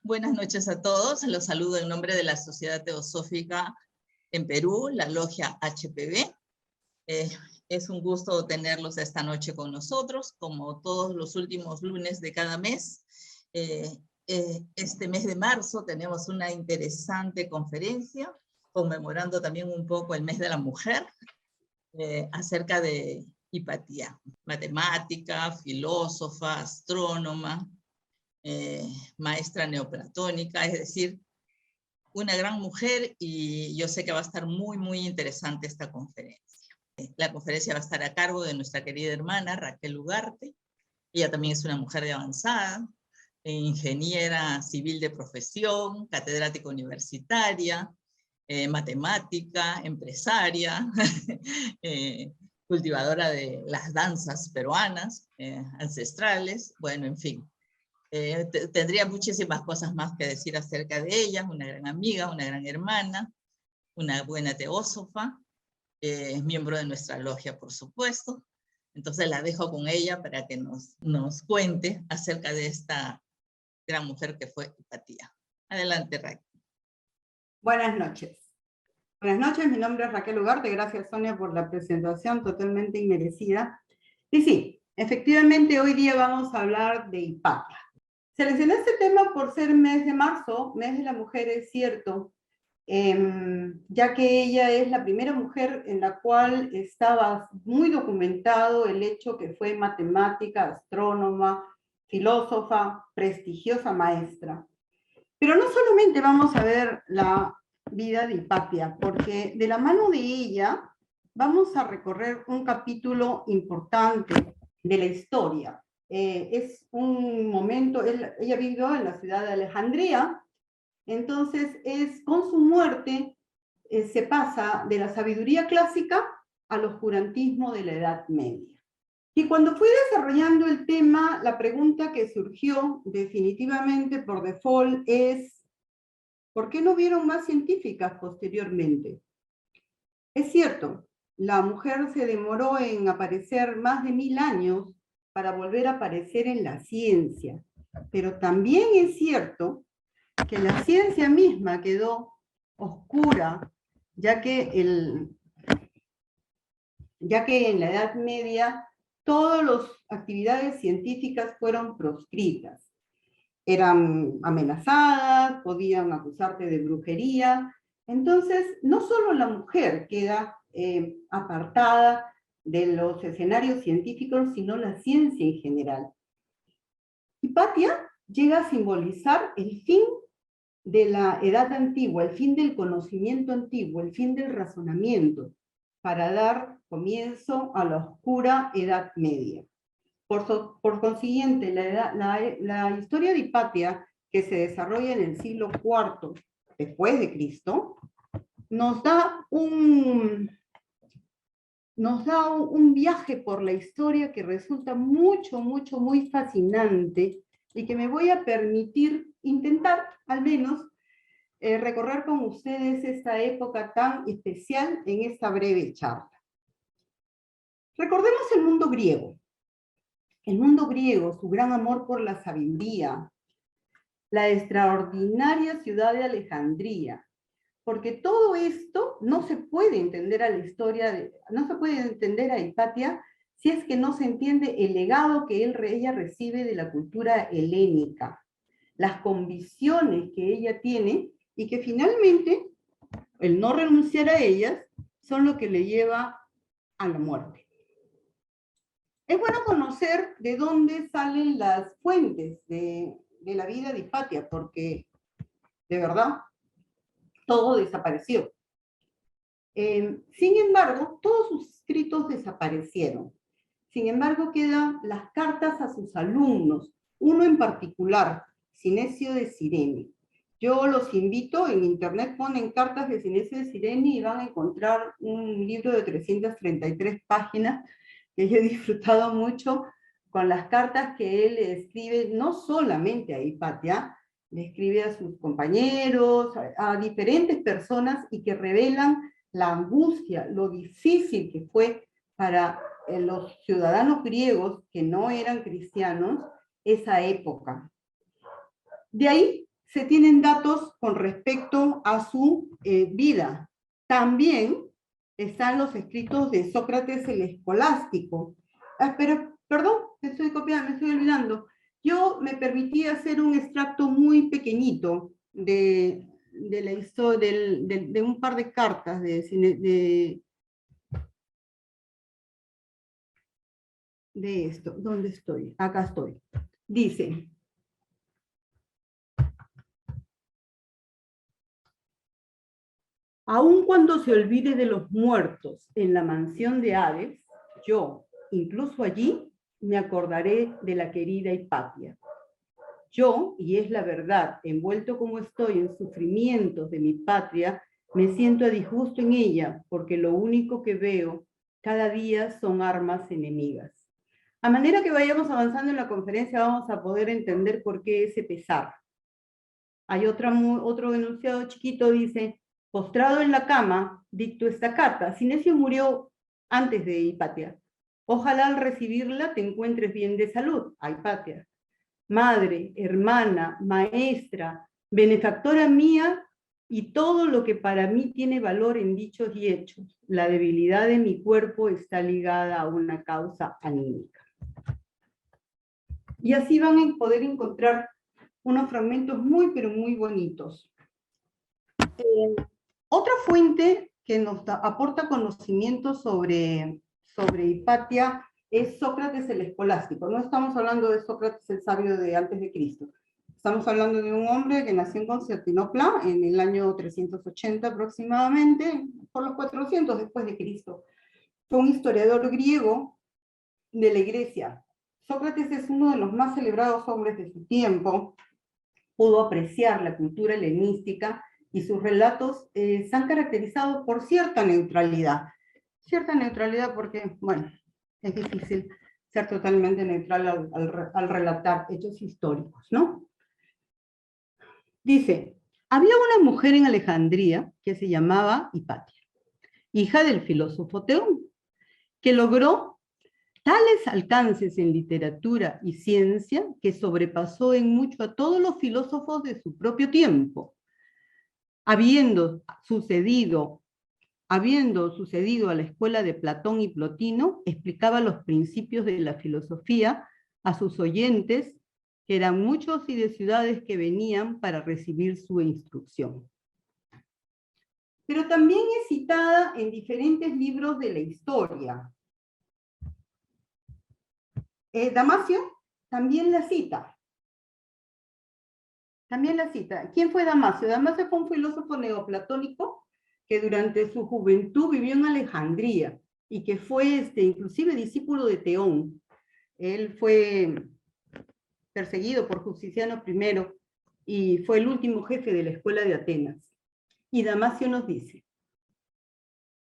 Buenas noches a todos. Los saludo en nombre de la Sociedad Teosófica en Perú, la Logia HPB. Es un gusto tenerlos esta noche con nosotros, como todos los últimos lunes de cada mes. Este mes de marzo tenemos una interesante conferencia, conmemorando también un poco el mes de la mujer, acerca de Hipatia, matemática, filósofa, astrónoma, maestra neoplatónica, es decir, una gran mujer, y yo sé que va a estar muy, muy interesante esta conferencia. La conferencia va a estar a cargo de nuestra querida hermana Raquel Ugarte. Ella también es una mujer de avanzada, ingeniera civil de profesión, catedrática universitaria, matemática, empresaria, cultivadora de las danzas peruanas, ancestrales, bueno, en fin. Tendría muchísimas cosas más que decir acerca de ella, una gran amiga, una gran hermana, una buena teósofa, es miembro de nuestra logia, por supuesto. Entonces la dejo con ella para que nos cuente acerca de esta gran mujer que fue Hipatia. Adelante, Raquel. Buenas noches. Buenas noches, mi nombre es Raquel Ugarte, gracias Sonia por la presentación totalmente inmerecida. Y sí, efectivamente hoy día vamos a hablar de Hipatia. Seleccioné este tema por ser mes de marzo, mes de la mujer, es cierto, ya que ella es la primera mujer en la cual estaba muy documentado el hecho que fue matemática, astrónoma, filósofa, prestigiosa maestra. Pero no solamente vamos a ver la vida de Hipatia, porque de la mano de ella vamos a recorrer un capítulo importante de la historia. Es un momento, ella vivió en la ciudad de Alejandría, entonces con su muerte se pasa de la sabiduría clásica al oscurantismo de la Edad Media. Y cuando fui desarrollando el tema, la pregunta que surgió definitivamente por default es, ¿por qué no hubieron más científicas posteriormente? Es cierto, la mujer se demoró en aparecer más de 1000 años para volver a aparecer en la ciencia, pero también es cierto que la ciencia misma quedó oscura, ya que en la Edad Media todas las actividades científicas fueron proscritas. Eran amenazadas, podían acusarte de brujería. Entonces, no solo la mujer queda apartada de los escenarios científicos, sino la ciencia en general. Hipatia llega a simbolizar el fin de la edad antigua, el fin del conocimiento antiguo, el fin del razonamiento, para dar comienzo a la oscura Edad Media. Por consiguiente, la historia de Hipatia, que se desarrolla en el siglo IV después de Cristo, nos da un viaje por la historia que resulta muy fascinante y que me voy a permitir intentar, al menos, recorrer con ustedes esta época tan especial en esta breve charla. Recordemos el mundo griego. El mundo griego, su gran amor por la sabiduría, la extraordinaria ciudad de Alejandría, porque todo esto no se puede entender a la historia, no se puede entender a Hipatia si es que no se entiende el legado que ella recibe de la cultura helénica, las convicciones que ella tiene y que finalmente el no renunciar a ellas son lo que le lleva a la muerte. Es bueno conocer de dónde salen las fuentes de la vida de Hipatia, porque de verdad todo desapareció. Sin embargo, todos sus escritos desaparecieron. Sin embargo, quedan las cartas a sus alumnos, uno en particular, Sinesio de Cirene. Yo los invito, en internet ponen cartas de Sinesio de Cirene y van a encontrar un libro de 333 páginas que yo he disfrutado mucho con las cartas que él escribe, no solamente a Hipatia, le escribe a sus compañeros, a diferentes personas, y que revelan la angustia, lo difícil que fue para los ciudadanos griegos que no eran cristianos esa época. De ahí se tienen datos con respecto a su vida. También están los escritos de Sócrates el Escolástico. Pero, perdón, me estoy copiando, me estoy olvidando. Yo me permití hacer un extracto muy pequeñito de la historia, de un par de cartas de esto. ¿Dónde estoy? Acá estoy. Dice: aun cuando se olvide de los muertos en la mansión de Hades, yo, incluso allí, me acordaré de la querida Hipatia. Yo, y es la verdad, envuelto como estoy en sufrimientos de mi patria, me siento a disgusto en ella, porque lo único que veo cada día son armas enemigas. A manera que vayamos avanzando en la conferencia, vamos a poder entender por qué ese pesar. Hay otro enunciado chiquito, dice: postrado en la cama, dicto esta carta. Sinesio murió antes de Hipatia. Ojalá al recibirla te encuentres bien de salud, a Hipatia. Madre, hermana, maestra, benefactora mía y todo lo que para mí tiene valor en dichos y hechos. La debilidad de mi cuerpo está ligada a una causa anímica. Y así van a poder encontrar unos fragmentos muy, pero muy bonitos. Otra fuente que nos aporta conocimiento sobre Hipatia es Sócrates el Escolástico. No estamos hablando de Sócrates el sabio de antes de Cristo. Estamos hablando de un hombre que nació en Constantinopla en el año 380 aproximadamente, por los 400 después de Cristo. Fue un historiador griego de la Iglesia. Sócrates es uno de los más celebrados hombres de su tiempo. Pudo apreciar la cultura helenística y sus relatos se han caracterizado por cierta neutralidad. Cierta neutralidad porque, bueno, es difícil ser totalmente neutral al relatar hechos históricos, ¿no? Dice: había una mujer en Alejandría que se llamaba Hipatia, hija del filósofo Teón, que logró tales alcances en literatura y ciencia que sobrepasó en mucho a todos los filósofos de su propio tiempo. Habiendo sucedido a la escuela de Platón y Plotino, explicaba los principios de la filosofía a sus oyentes, que eran muchos y de ciudades que venían para recibir su instrucción. Pero también es citada en diferentes libros de la historia. Damasio también la cita. ¿Quién fue Damasio? Damasio fue un filósofo neoplatónico que durante su juventud vivió en Alejandría y que fue inclusive discípulo de Teón. Él fue perseguido por Justiniano I y fue el último jefe de la escuela de Atenas. Y Damasio nos dice: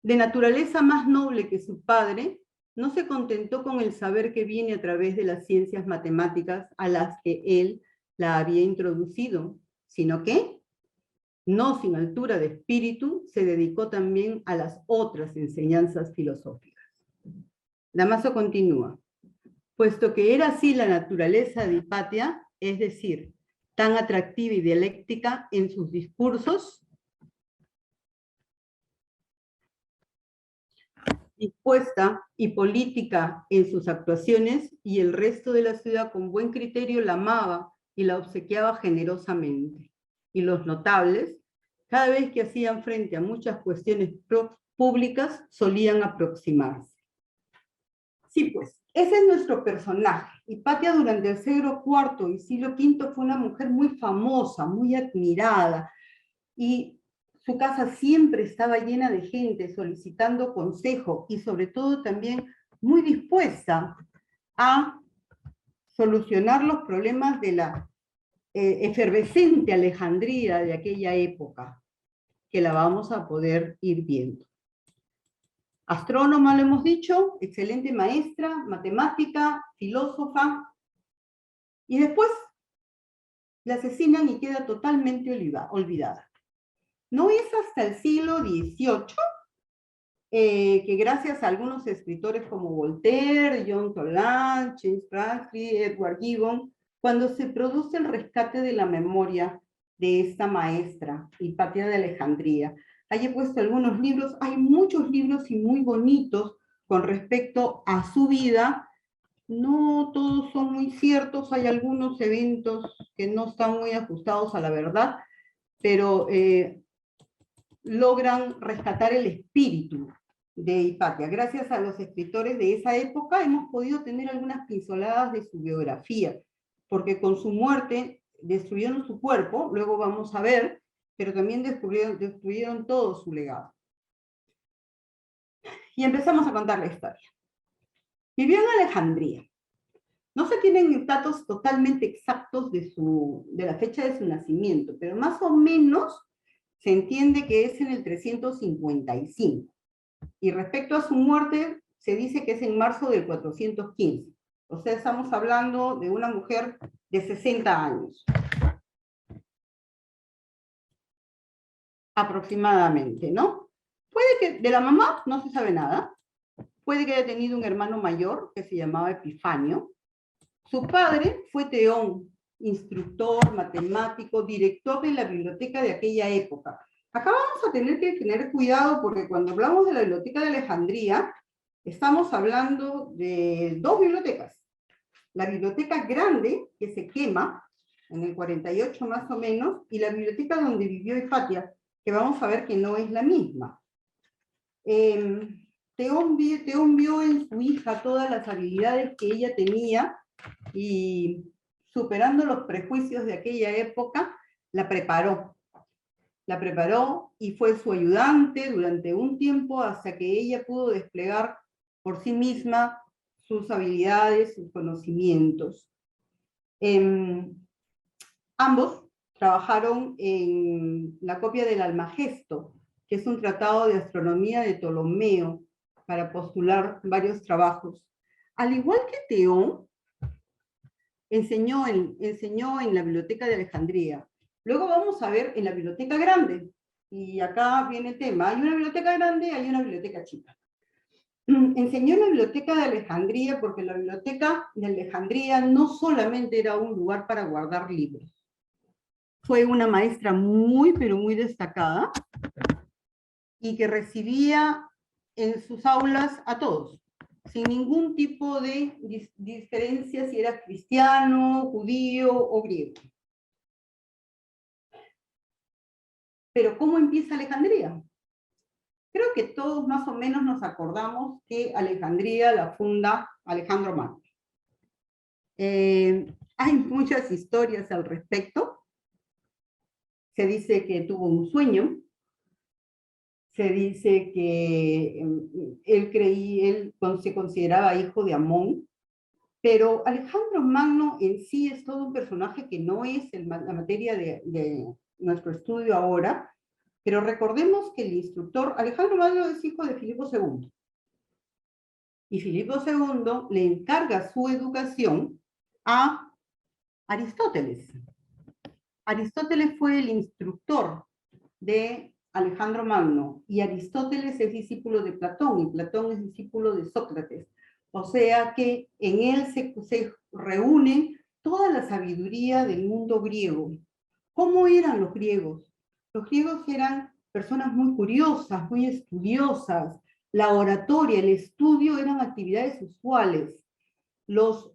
de naturaleza más noble que su padre, no se contentó con el saber que viene a través de las ciencias matemáticas a las que él la había introducido, sino que, no sin altura de espíritu, se dedicó también a las otras enseñanzas filosóficas. Damasio continúa: puesto que era así la naturaleza de Hipatia, es decir, tan atractiva y dialéctica en sus discursos, dispuesta y política en sus actuaciones, y el resto de la ciudad con buen criterio la amaba y la obsequiaba generosamente. Y los notables, cada vez que hacían frente a muchas cuestiones públicas, solían aproximarse. Sí, pues, ese es nuestro personaje. Hipatia durante el siglo IV y siglo V fue una mujer muy famosa, muy admirada, y su casa siempre estaba llena de gente solicitando consejo y sobre todo también muy dispuesta a solucionar los problemas de la efervescente Alejandría de aquella época, que la vamos a poder ir viendo. Astrónoma, lo hemos dicho, excelente maestra, matemática, filósofa, y después la asesinan y queda totalmente olvidada. No es hasta el siglo XVIII que gracias a algunos escritores como Voltaire, John Toland, James Franklin, Edward Gibbon, cuando se produce el rescate de la memoria de esta maestra, Hipatia de Alejandría. Ahí he puesto algunos libros, hay muchos libros y muy bonitos con respecto a su vida. No todos son muy ciertos, hay algunos eventos que no están muy ajustados a la verdad, pero logran rescatar el espíritu de Hipatia. Gracias a los escritores de esa época hemos podido tener algunas pinceladas de su biografía, porque con su muerte destruyeron su cuerpo, luego vamos a ver, pero también destruyeron todo su legado. Y empezamos a contar la historia. Vivió en Alejandría. No se tienen datos totalmente exactos de la fecha de su nacimiento, pero más o menos se entiende que es en el 355. Y respecto a su muerte, se dice que es en marzo del 415. O sea, estamos hablando de una mujer de 60 años. Aproximadamente, ¿no? Puede que de la mamá no se sabe nada. Puede que haya tenido un hermano mayor que se llamaba Epifanio. Su padre fue Teón, instructor, matemático, director de la biblioteca de aquella época. Acá vamos a tener que tener cuidado porque cuando hablamos de la biblioteca de Alejandría, estamos hablando de dos bibliotecas. La biblioteca grande, que se quema en el 48 más o menos, y la biblioteca donde vivió Hipatia, que vamos a ver que no es la misma. Teón vio en su hija todas las habilidades que ella tenía y, superando los prejuicios de aquella época, la preparó y fue su ayudante durante un tiempo hasta que ella pudo desplegar por sí misma sus habilidades, sus conocimientos. Ambos trabajaron en la copia del Almagesto, que es un tratado de astronomía de Ptolomeo, para postular varios trabajos. Al igual que Teón, enseñó en la biblioteca de Alejandría. Luego vamos a ver en la biblioteca grande, y acá viene el tema, hay una biblioteca grande, hay una biblioteca chica. Enseñó en la biblioteca de Alejandría porque la biblioteca de Alejandría no solamente era un lugar para guardar libros. Fue una maestra muy, pero muy destacada y que recibía en sus aulas a todos, sin ningún tipo de diferencia si era cristiano, judío o griego. Pero ¿cómo empieza Alejandría? Creo que todos más o menos nos acordamos que Alejandría la funda Alejandro Magno. Hay muchas historias al respecto. Se dice que tuvo un sueño. Se dice que él se consideraba hijo de Amón. Pero Alejandro Magno en sí es todo un personaje que no es la materia de nuestro estudio ahora. Pero recordemos que el instructor, Alejandro Magno es hijo de Filipo II. Y Filipo II le encarga su educación a Aristóteles. Aristóteles fue el instructor de Alejandro Magno, y Aristóteles es discípulo de Platón, y Platón es discípulo de Sócrates. O sea que en él se reúne toda la sabiduría del mundo griego. ¿Cómo eran los griegos? Los griegos eran personas muy curiosas, muy estudiosas. La oratoria, el estudio eran actividades usuales. Los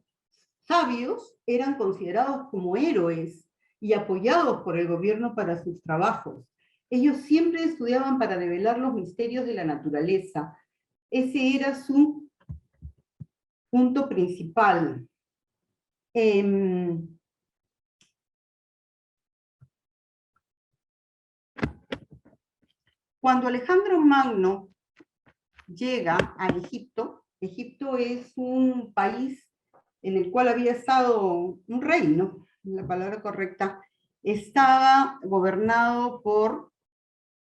sabios eran considerados como héroes y apoyados por el gobierno para sus trabajos. Ellos siempre estudiaban para develar los misterios de la naturaleza. Ese era su punto principal. Cuando Alejandro Magno llega a Egipto, Egipto es un país en el cual había estado un reino, la palabra correcta, estaba gobernado por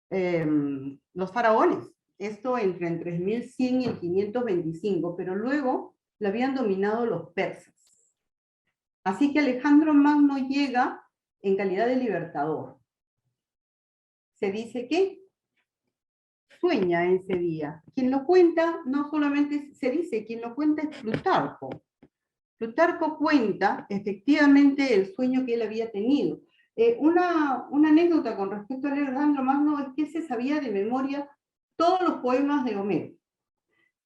los faraones, esto entre el 3100 y el 525, pero luego lo habían dominado los persas. Así que Alejandro Magno llega en calidad de libertador. Se dice que sueña ese día. Quien lo cuenta, no solamente se dice, quien lo cuenta es Plutarco. Plutarco cuenta efectivamente el sueño que él había tenido. Una anécdota con respecto a Alejandro Magno es que él se sabía de memoria todos los poemas de Homero.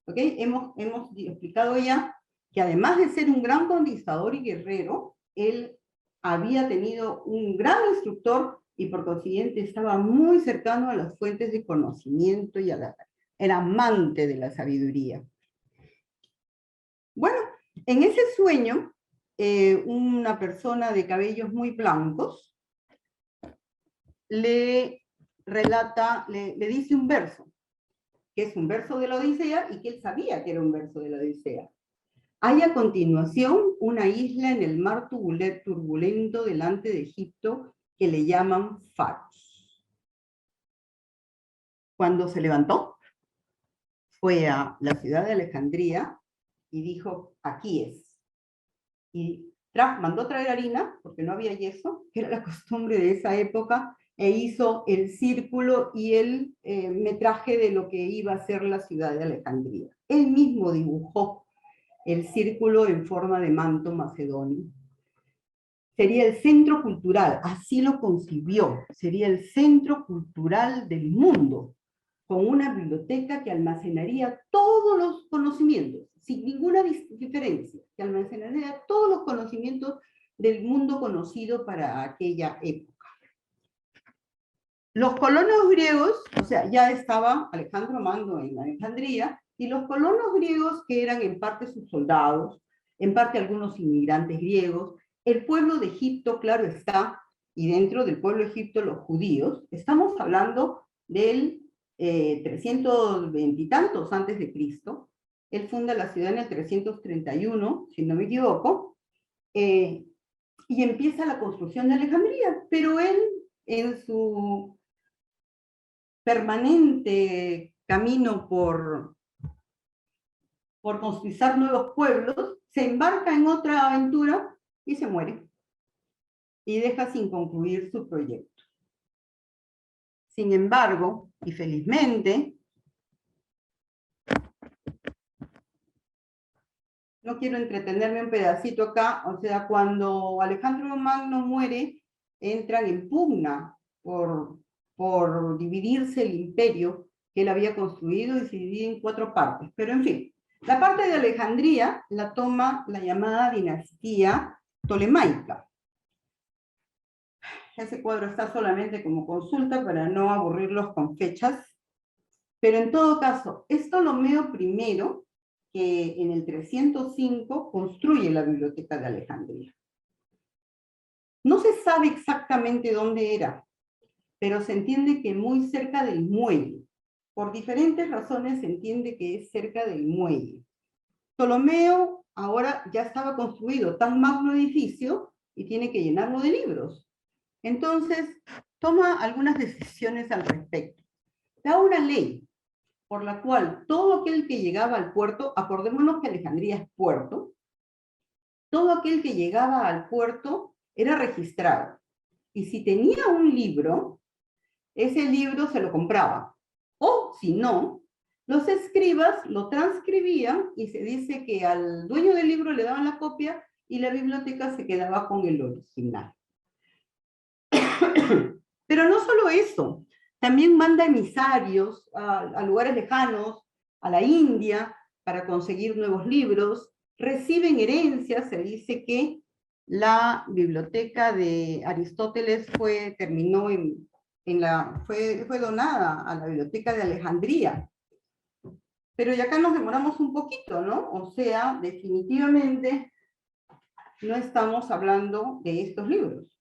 ¿Okay? Hemos explicado ya que además de ser un gran conquistador y guerrero, él había tenido un gran instructor y por consiguiente estaba muy cercano a las fuentes de conocimiento y era amante de la sabiduría. Bueno, en ese sueño, una persona de cabellos muy blancos le relata, le dice un verso, que es un verso de la Odisea y que él sabía que era un verso de la Odisea. Hay a continuación una isla en el mar turbulento delante de Egipto que le llaman Faros. Cuando se levantó, fue a la ciudad de Alejandría y dijo, aquí es. Y mandó traer harina, porque no había yeso, que era la costumbre de esa época, e hizo el círculo y el metraje de lo que iba a ser la ciudad de Alejandría. Él mismo dibujó el círculo en forma de manto macedonio. Sería el centro cultural, así lo concibió, sería el centro cultural del mundo, con una biblioteca que almacenaría todos los conocimientos, sin ninguna diferencia, que almacenaría todos los conocimientos del mundo conocido para aquella época. Los colonos griegos, o sea, ya estaba Alejandro Magno en Alejandría, y los colonos griegos, que eran en parte sus soldados, en parte algunos inmigrantes griegos, el pueblo de Egipto, claro está, y dentro del pueblo de Egipto los judíos, estamos hablando del 320 y tantos antes de Cristo, él funda la ciudad en el 331, si no me equivoco, y empieza la construcción de Alejandría, pero él en su permanente camino por conquistar nuevos pueblos, se embarca en otra aventura y se muere. Y deja sin concluir su proyecto. Sin embargo, y felizmente, no quiero entretenerme un pedacito acá, o sea, cuando Alejandro Magno muere, entran en pugna por dividirse el imperio que él había construido y se divide en 4 partes. Pero en fin, la parte de Alejandría la toma la llamada dinastía tolemaica. Ese cuadro está solamente como consulta para no aburrirlos con fechas, pero en todo caso, es Ptolomeo I que en el 305 construye la biblioteca de Alejandría. No se sabe exactamente dónde era, pero se entiende que muy cerca del muelle. Por diferentes razones se entiende que es cerca del muelle. Ptolomeo ahora ya estaba construido tan magno edificio y tiene que llenarlo de libros. Entonces, toma algunas decisiones al respecto. Da una ley por la cual todo aquel que llegaba al puerto, acordémonos que Alejandría es puerto, todo aquel que llegaba al puerto era registrado. Y si tenía un libro, ese libro se lo compraba. O si no, los escribas lo transcribían y se dice que al dueño del libro le daban la copia y la biblioteca se quedaba con el original. Pero no solo eso, también manda emisarios a lugares lejanos, a la India, para conseguir nuevos libros, reciben herencias, se dice que la biblioteca de Aristóteles fue donada a la biblioteca de Alejandría. Pero ya acá nos demoramos un poquito, ¿no? O sea, definitivamente no estamos hablando de estos libros.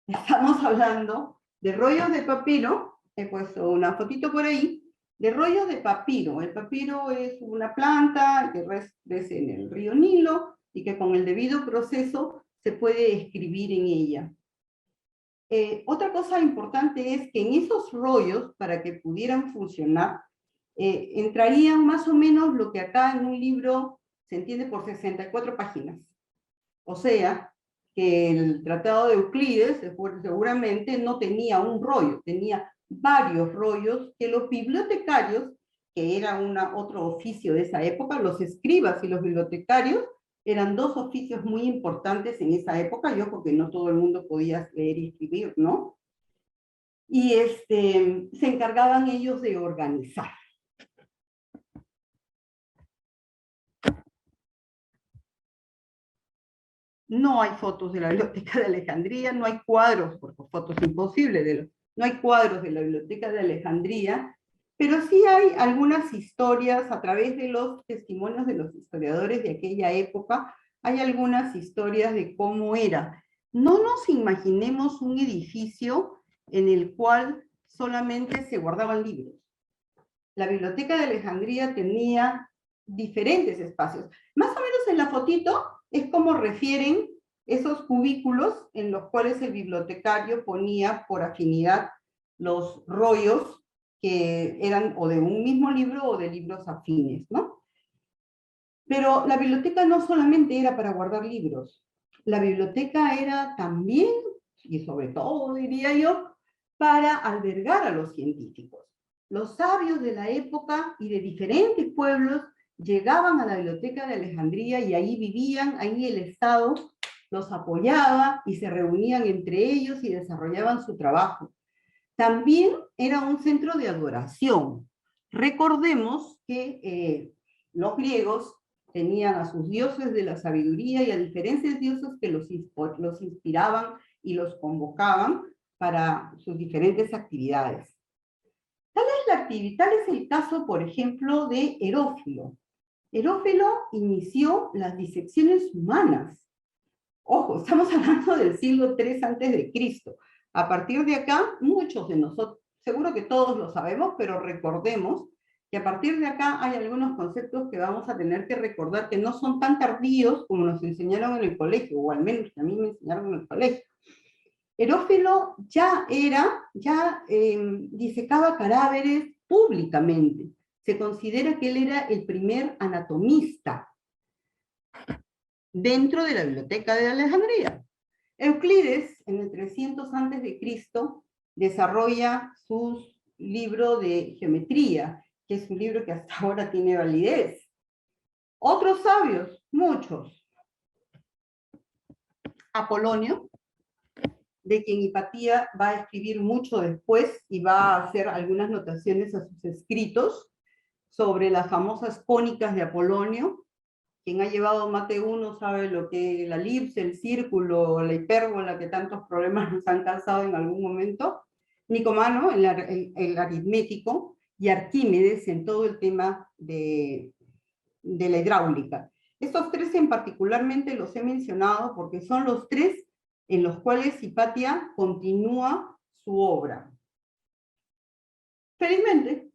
Estamos hablando de rollos de papiro, he puesto una fotito por ahí, de rollos de papiro. El papiro es una planta que crece en el río Nilo y que con el debido proceso se puede escribir en ella. Otra cosa importante es que en esos rollos, para que pudieran funcionar, entrarían más o menos lo que acá en un libro se entiende por 64 páginas. O sea, que el Tratado de Euclides seguramente no tenía un rollo, tenía varios rollos que los bibliotecarios, que era otro oficio de esa época, los escribas y los bibliotecarios, Eran dos oficios muy importantes en esa época, yo porque no todo el mundo podía leer y escribir, ¿no? Y se encargaban ellos de organizar. No hay fotos de la Biblioteca de Alejandría, no hay cuadros, porque fotos imposibles, no hay cuadros de la Biblioteca de Alejandría, pero sí hay algunas historias a través de los testimonios de los historiadores de aquella época, hay algunas historias de cómo era. No nos imaginemos un edificio en el cual solamente se guardaban libros. La Biblioteca de Alejandría tenía diferentes espacios. Más o menos en la fotito es como refieren esos cubículos en los cuales el bibliotecario ponía por afinidad los rollos que eran o de un mismo libro o de libros afines, ¿no? Pero la biblioteca no solamente era para guardar libros, la biblioteca era también, y sobre todo diría yo, para albergar a los científicos. Los sabios de la época y de diferentes pueblos llegaban a la Biblioteca de Alejandría y ahí vivían, ahí el Estado los apoyaba y se reunían entre ellos y desarrollaban su trabajo. También era un centro de adoración. Recordemos que los griegos tenían a sus dioses de la sabiduría y a diferentes dioses que los inspiraban y los convocaban para sus diferentes actividades. Tal es el caso, por ejemplo, de Herófilo. Herófilo inició las disecciones humanas. Ojo, estamos hablando del siglo III a.C. A partir de acá, muchos de nosotros, seguro que todos lo sabemos, pero recordemos que a partir de acá hay algunos conceptos que vamos a tener que recordar que no son tan tardíos como nos enseñaron en el colegio, o al menos que a mí me enseñaron en el colegio. Herófilo ya disecaba cadáveres públicamente. Se considera que él era el primer anatomista dentro de la Biblioteca de Alejandría. Euclides, en el 300 a.C., desarrolla su libro de geometría, que es un libro que hasta ahora tiene validez. Otros sabios, muchos. Apolonio, de quien Hipatía va a escribir mucho después y va a hacer algunas notaciones a sus escritos sobre las famosas cónicas de Apolonio. Quien ha llevado mate 1 sabe lo que la elipse, el círculo, la hipérbola, que tantos problemas nos han causado en algún momento. Nicomano, el aritmético, y Arquímedes en todo el tema de la hidráulica. Estos tres en particularmente los he mencionado porque son los tres en los cuales Hipatia continúa su obra. Felizmente,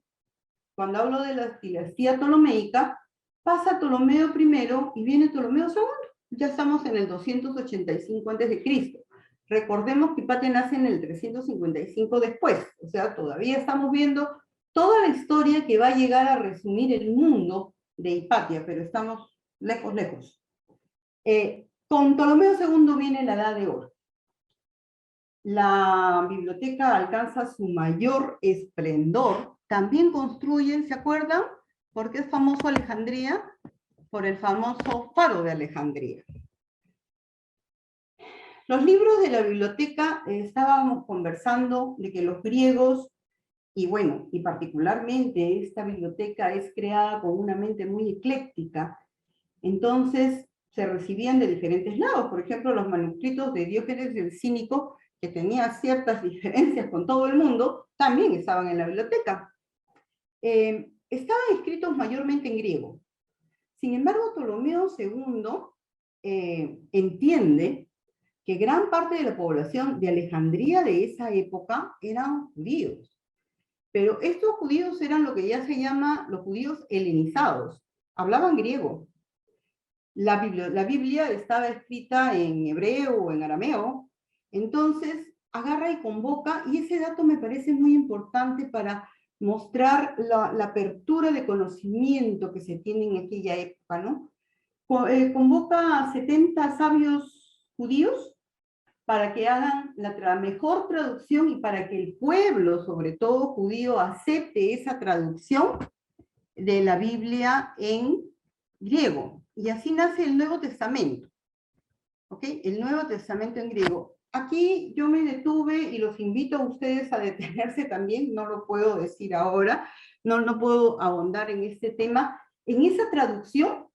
cuando hablo de la dinastía ptolomeica, pasa Ptolomeo I y viene Ptolomeo II. Ya estamos en el 285 a.C. Recordemos que Hipatia nace en el 355 después, o sea, todavía estamos viendo toda la historia que va a llegar a resumir el mundo de Hipatia, pero estamos lejos, lejos. Con Ptolomeo II viene la Edad de Oro. La biblioteca alcanza su mayor esplendor. También construyen, ¿se acuerdan? ¿Por qué es famoso Alejandría? Por el famoso Faro de Alejandría. Los libros de la biblioteca, estábamos conversando de que los griegos, y bueno, y particularmente esta biblioteca es creada con una mente muy ecléctica, entonces se recibían de diferentes lados. Por ejemplo, los manuscritos de Diógenes el Cínico, que tenía ciertas diferencias con todo el mundo, también estaban en la biblioteca. Estaban escritos mayormente en griego. Sin embargo, Ptolomeo II entiende que gran parte de la población de Alejandría de esa época eran judíos. Pero estos judíos eran lo que ya se llama los judíos helenizados. Hablaban griego. La Biblia estaba escrita en hebreo o en arameo. Entonces, agarra y convoca, y ese dato me parece muy importante para mostrar la apertura de conocimiento que se tiene en aquella época, ¿no? Convoca a 70 sabios judíos para que hagan la mejor traducción y para que el pueblo, sobre todo judío, acepte esa traducción de la Biblia en griego. y así nace el Nuevo Testamento. ¿Ok? El Nuevo Testamento en griego. Aquí yo me detuve y los invito a ustedes a detenerse también, no lo puedo decir ahora, no puedo ahondar en este tema. En esa traducción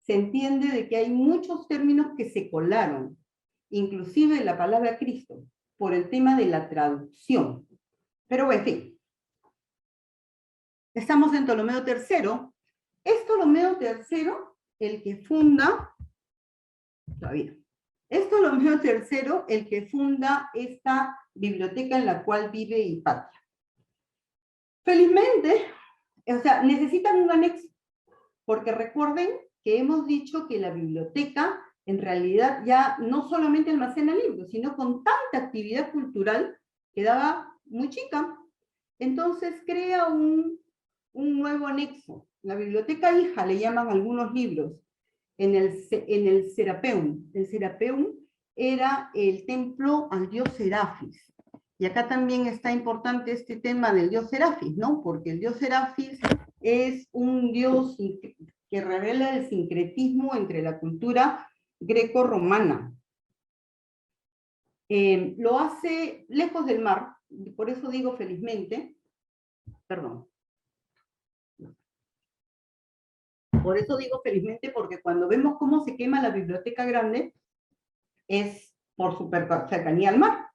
se entiende de que hay muchos términos que se colaron, inclusive la palabra Cristo, por el tema de la traducción. Pero en fin, estamos en Ptolomeo III. Es Ptolomeo III el que funda, todavía, es Ptolomeo III el que funda esta biblioteca en la cual vive Hipatia. Felizmente, o sea, necesitan un anexo, porque recuerden que hemos dicho que la biblioteca en realidad ya no solamente almacena libros, sino con tanta actividad cultural quedaba muy chica. Entonces crea un nuevo anexo. La biblioteca hija le llaman algunos libros en el Serapeum. El Serapeum era el templo al dios Serafis. Y acá también está importante este tema del dios Serafis, ¿no? Porque el dios Serafis es un dios que revela el sincretismo entre la cultura greco-romana. Lo hace lejos del mar, por eso digo felizmente, perdón. Por eso digo felizmente, porque cuando vemos cómo se quema la biblioteca grande, es por su cercanía al mar.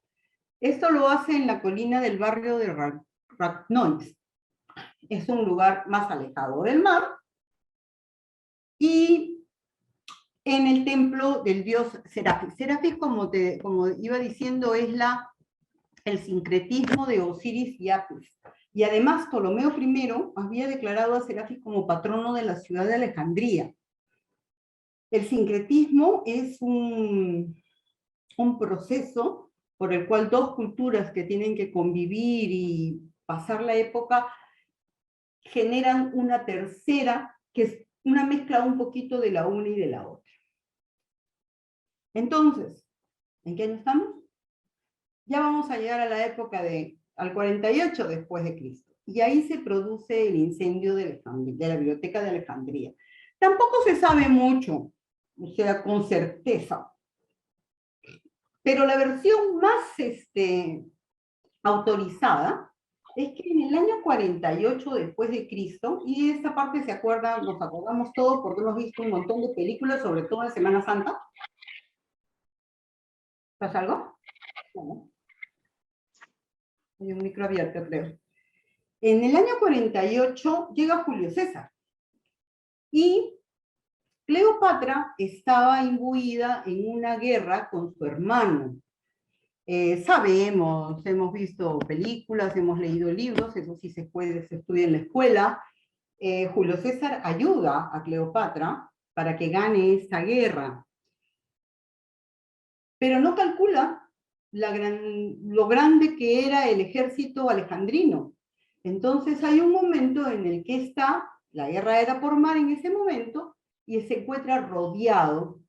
Esto lo hace en la colina del barrio de Ratnois. Es un lugar más alejado del mar. Y en el templo del dios Serafis. Serafis, como iba diciendo, es el sincretismo de Osiris y Apis. Y además Ptolomeo I había declarado a Serafis como patrono de la ciudad de Alejandría. El sincretismo es un proceso por el cual dos culturas que tienen que convivir y pasar la época generan una tercera, que es una mezcla un poquito de la una y de la otra. Entonces, ¿en qué año estamos? Ya vamos a llegar a la época al 48 después de Cristo. Y ahí se produce el incendio de la biblioteca de Alejandría. Tampoco se sabe mucho, o sea, con certeza. Pero la versión más autorizada es que en el año 48 después de Cristo, y esta parte se acuerda, nos acordamos todos porque hemos visto un montón de películas, sobre todo en Semana Santa. ¿Pasa algo? No. Hay un micro abierto, creo. En el año 48 llega Julio César. Y Cleopatra estaba imbuida en una guerra con su hermano. Sabemos, hemos visto películas, hemos leído libros, eso sí se estudia en la escuela. Julio César ayuda a Cleopatra para que gane esta guerra. Pero no calcula lo grande que era el ejército alejandrino. Entonces hay un momento en el que la guerra era por mar en ese momento, y se encuentra rodeado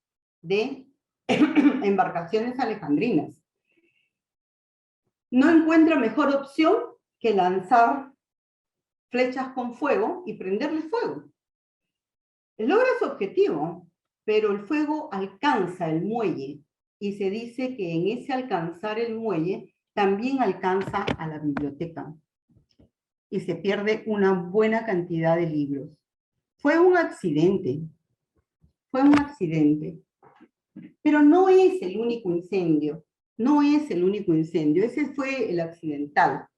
de embarcaciones alejandrinas. No encuentra mejor opción que lanzar flechas con fuego y prenderle fuego. Logra su objetivo, pero el fuego alcanza el muelle, y se dice que en ese alcanzar el muelle también alcanza a la biblioteca, y se pierde una buena cantidad de libros. Fue un accidente, pero no es el único incendio, ese fue el accidental.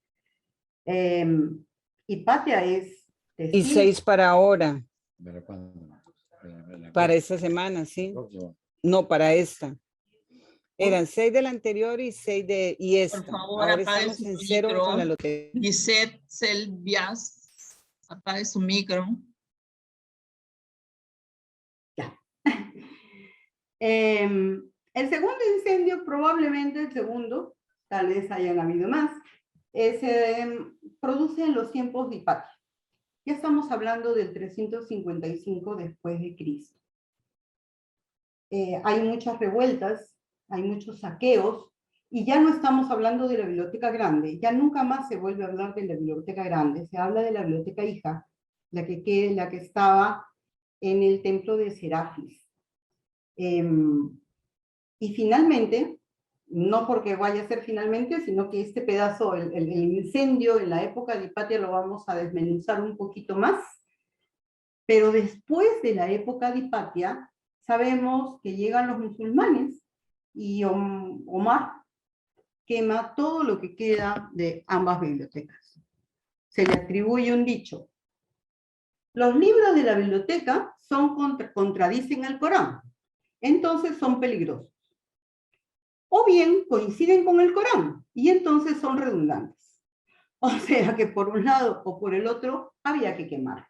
Hipatia es testigo. Y 6 para ahora. Para esta semana, sí. No, para esta. Eran 6 del anterior y 6 de esta. Por favor, ahora apague estamos su en 0 micro. con la lotería. Gisette Selvias, apague su micro. Ya. El segundo incendio, probablemente el segundo, tal vez hayan habido más, se produce en los tiempos de Hipatia. Ya estamos hablando del 355 después de Cristo. Hay muchas revueltas, hay muchos saqueos, y ya no estamos hablando de la biblioteca grande, ya nunca más se vuelve a hablar de la biblioteca grande, se habla de la biblioteca hija, la que estaba en el templo de Serafis. Y finalmente, no porque vaya a ser finalmente, sino que este pedazo, el incendio en la época de Hipatia lo vamos a desmenuzar un poquito más, pero después de la época de Hipatia, sabemos que llegan los musulmanes y Omar quema todo lo que queda de ambas bibliotecas. Se le atribuye un dicho: los libros de la biblioteca contradicen al Corán, entonces son peligrosos. O bien coinciden con el Corán, y entonces son redundantes. O sea que por un lado o por el otro había que quemarlos.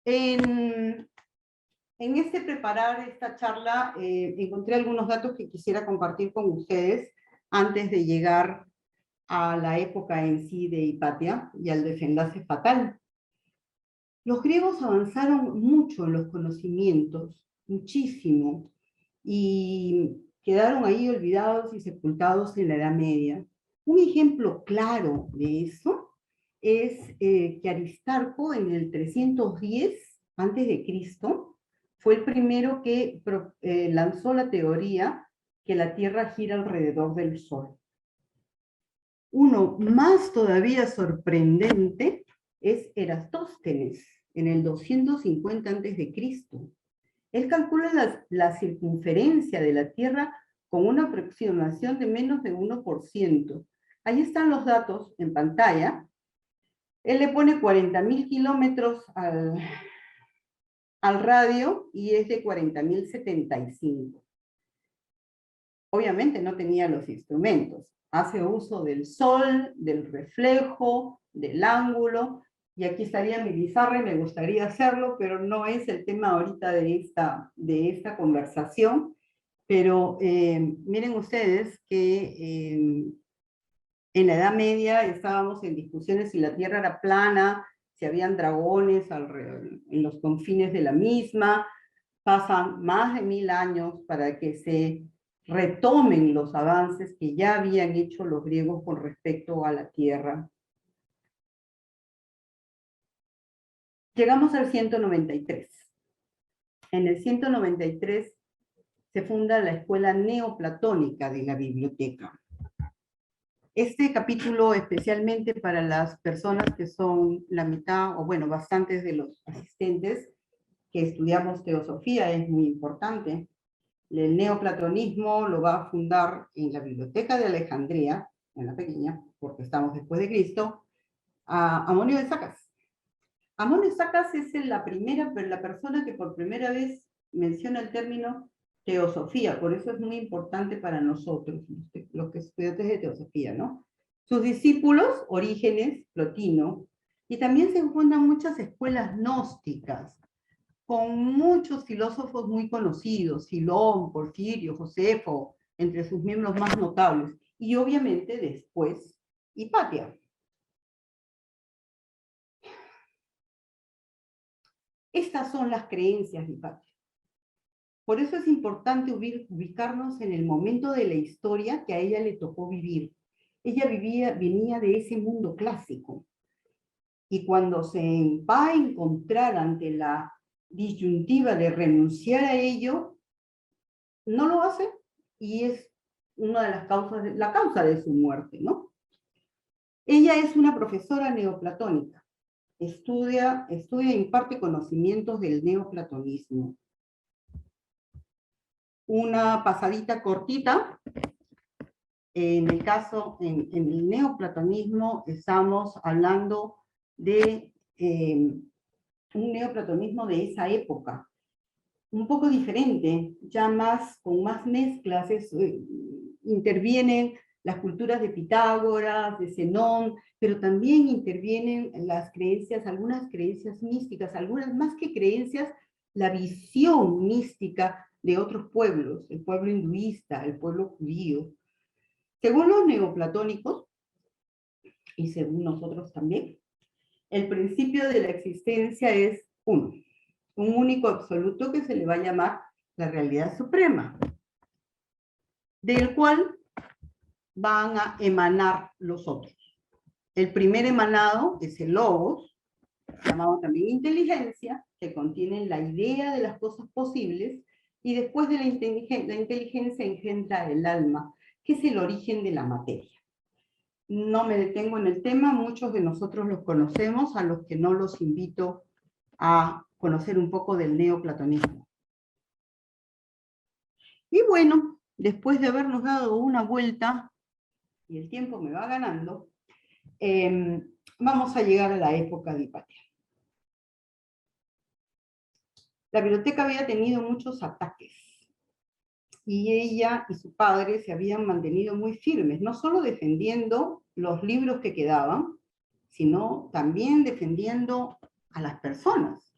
En este preparar esta charla encontré algunos datos que quisiera compartir con ustedes antes de llegar a la época en sí de Hipatia y al desenlace fatal. Los griegos avanzaron mucho en los conocimientos, muchísimo, y quedaron ahí olvidados y sepultados en la Edad Media. Un ejemplo claro de eso es que Aristarco en el 310 a.C. fue el primero que lanzó la teoría que la Tierra gira alrededor del Sol. Uno más todavía sorprendente es Eratóstenes, en el 250 a.C. Él calcula la circunferencia de la Tierra con una aproximación de menos de 1%. Ahí están los datos en pantalla. Él le pone 40.000 kilómetros al radio y es de 40.075. Obviamente no tenía los instrumentos. Hace uso del sol, del reflejo, del ángulo, y aquí estaría mi pizarra y me gustaría hacerlo, pero no es el tema ahorita de esta conversación. Pero miren ustedes que en la Edad Media estábamos en discusiones si la Tierra era plana, si habían dragones en los confines de la misma. Pasan más de 1000 años para que se retomen los avances que ya habían hecho los griegos con respecto a la Tierra. Llegamos al 193. En el 193 se funda la escuela neoplatónica de la biblioteca. Este capítulo, especialmente para las personas que son la mitad, o bueno, bastantes de los asistentes que estudiamos teosofía, es muy importante. El neoplatonismo lo va a fundar en la Biblioteca de Alejandría, en la pequeña, porque estamos después de Cristo, a Amonio de Sacas. Amonio de Sacas es la persona que por primera vez menciona el término teosofía, por eso es muy importante para nosotros, los que estudiantes de teosofía, ¿no? Sus discípulos, Orígenes, Plotino, y también se fundan muchas escuelas gnósticas, con muchos filósofos muy conocidos, Silón, Porfirio, Josefo, entre sus miembros más notables, y obviamente después Hipatia. Estas son las creencias de Hipatia. Por eso es importante ubicarnos en el momento de la historia que a ella le tocó vivir. Ella venía de ese mundo clásico, y cuando se va a encontrar ante la disyuntiva de renunciar a ello, no lo hace, y es una de las causas, la causa de su muerte, ¿no? Ella es una profesora neoplatónica, estudia e imparte conocimientos del neoplatonismo. Una pasadita cortita, en el caso, en el neoplatonismo estamos hablando de un neoplatonismo de esa época, un poco diferente, ya con más mezclas, intervienen las culturas de Pitágoras, de Zenón, pero también intervienen las creencias, algunas creencias místicas, algunas más que creencias, la visión mística de otros pueblos, el pueblo hinduista, el pueblo judío. Según los neoplatónicos, y según nosotros también, el principio de la existencia es uno, un único absoluto que se le va a llamar la realidad suprema, del cual van a emanar los otros. El primer emanado es el logos, llamado también inteligencia, que contiene la idea de las cosas posibles, y después de la inteligencia engendra el alma, que es el origen de la materia. No me detengo en el tema, muchos de nosotros los conocemos, a los que no los invito a conocer un poco del neoplatonismo. Y bueno, después de habernos dado una vuelta, y el tiempo me va ganando, vamos a llegar a la época de Hipatia. La biblioteca había tenido muchos ataques, y ella y su padre se habían mantenido muy firmes, no solo defendiendo los libros que quedaban, sino también defendiendo a las personas,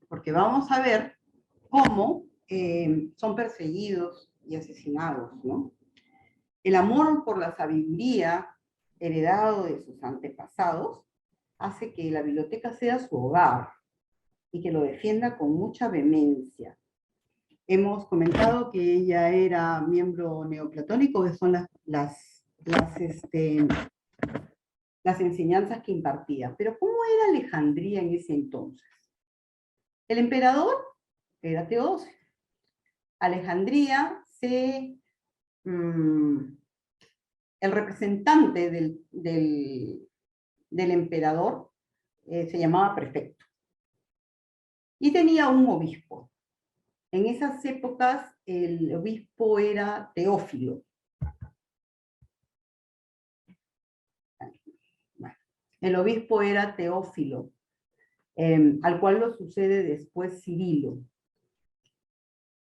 porque vamos a ver cómo son perseguidos y asesinados, ¿no? El amor por la sabiduría heredado de sus antepasados hace que la biblioteca sea su hogar y que lo defienda con mucha vehemencia. Hemos comentado que ella era miembro neoplatónico, que son las enseñanzas que impartía. Pero ¿cómo era Alejandría en ese entonces? El emperador era Teodosio. Alejandría el representante del emperador se llamaba prefecto. Y tenía un obispo. En esas épocas el obispo era Teófilo. El obispo era Teófilo, al cual lo sucede después Cirilo.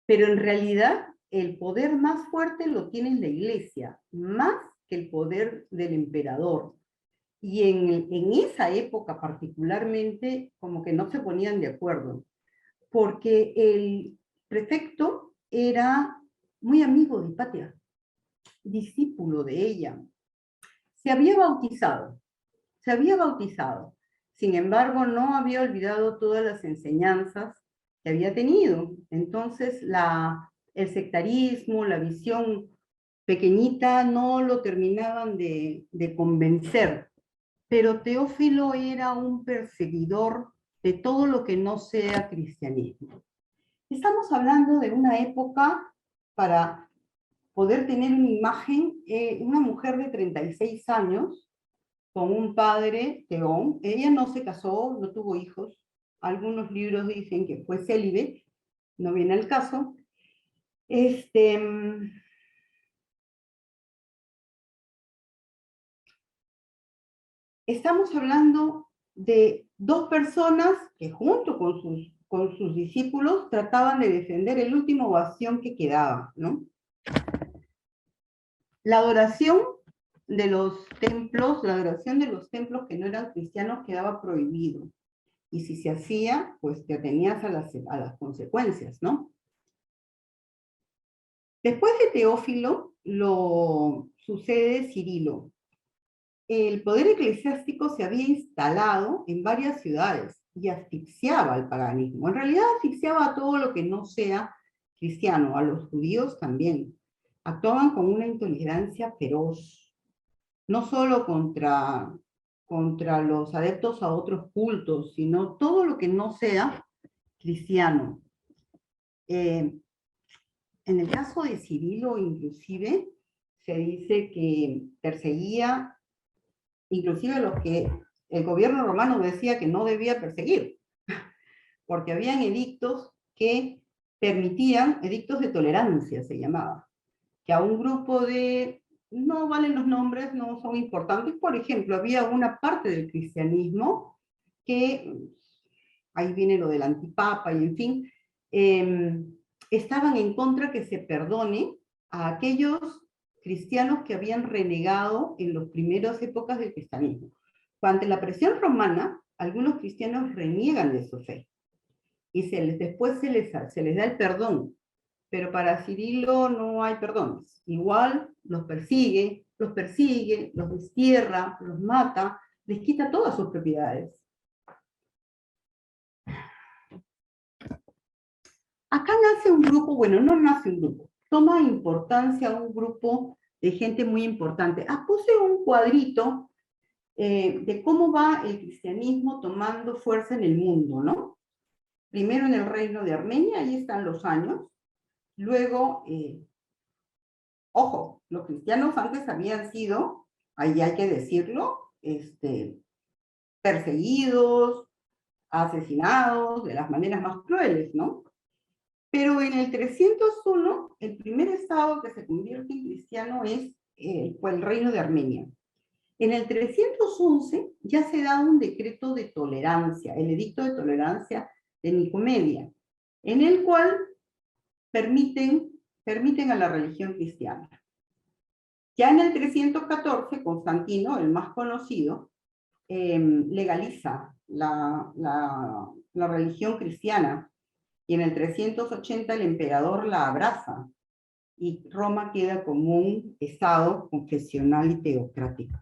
Pero en realidad el poder más fuerte lo tiene la iglesia, más que el poder del emperador. Y en esa época particularmente como que no se ponían de acuerdo, porque el prefecto era muy amigo de Hipatia, discípulo de ella. Se había bautizado. Sin embargo, no había olvidado todas las enseñanzas que había tenido. Entonces, el sectarismo, la visión pequeñita, no lo terminaban de convencer. Pero Teófilo era un perseguidor de todo lo que no sea cristianismo. Estamos hablando de una época, para poder tener una imagen, una mujer de 36 años, con un padre, Teón. Ella no se casó, no tuvo hijos. Algunos libros dicen que fue célibe, no viene al caso. Estamos hablando de dos personas que junto con sus discípulos trataban de defender el último bastión que quedaba, ¿no? La adoración de los templos que no eran cristianos quedaba prohibido. Y si se hacía, pues te atenías a las consecuencias, ¿no? Después de Teófilo, lo sucede Cirilo. El poder eclesiástico se había instalado en varias ciudades y asfixiaba al paganismo. En realidad asfixiaba a todo lo que no sea cristiano, a los judíos también. Actuaban con una intolerancia feroz, no solo contra los adeptos a otros cultos, sino todo lo que no sea cristiano. En el caso de Cirilo, inclusive, se dice que perseguía inclusive a los que el gobierno romano decía que no debía perseguir, porque habían edictos que permitían, edictos de tolerancia se llamaba, que a un grupo de, no valen los nombres, no son importantes, por ejemplo, había una parte del cristianismo que, ahí viene lo del antipapa y en fin, estaban en contra que se perdone a aquellos cristianos que habían renegado en las primeras épocas del cristianismo. Ante la presión romana, algunos cristianos reniegan de su fe y después se les da el perdón, pero para Cirilo no hay perdones. Igual los persigue, los destierra, los mata, les quita todas sus propiedades. Acá nace un grupo, bueno, no nace un grupo, toma importancia un grupo de gente muy importante. Puse un cuadrito de cómo va el cristianismo tomando fuerza en el mundo, ¿no? Primero en el reino de Armenia, ahí están los años. Luego, ojo, los cristianos antes habían sido, ahí hay que decirlo, perseguidos, asesinados de las maneras más crueles, ¿no? Pero en el 301, el primer estado que se convierte en cristiano fue el reino de Armenia. En el 311 ya se da un decreto de tolerancia, el edicto de tolerancia de Nicomedia, en el cual permiten a la religión cristiana. Ya en el 314, Constantino, el más conocido, legaliza la religión cristiana, y en el 380 el emperador la abraza, y Roma queda como un estado confesional y teocrático.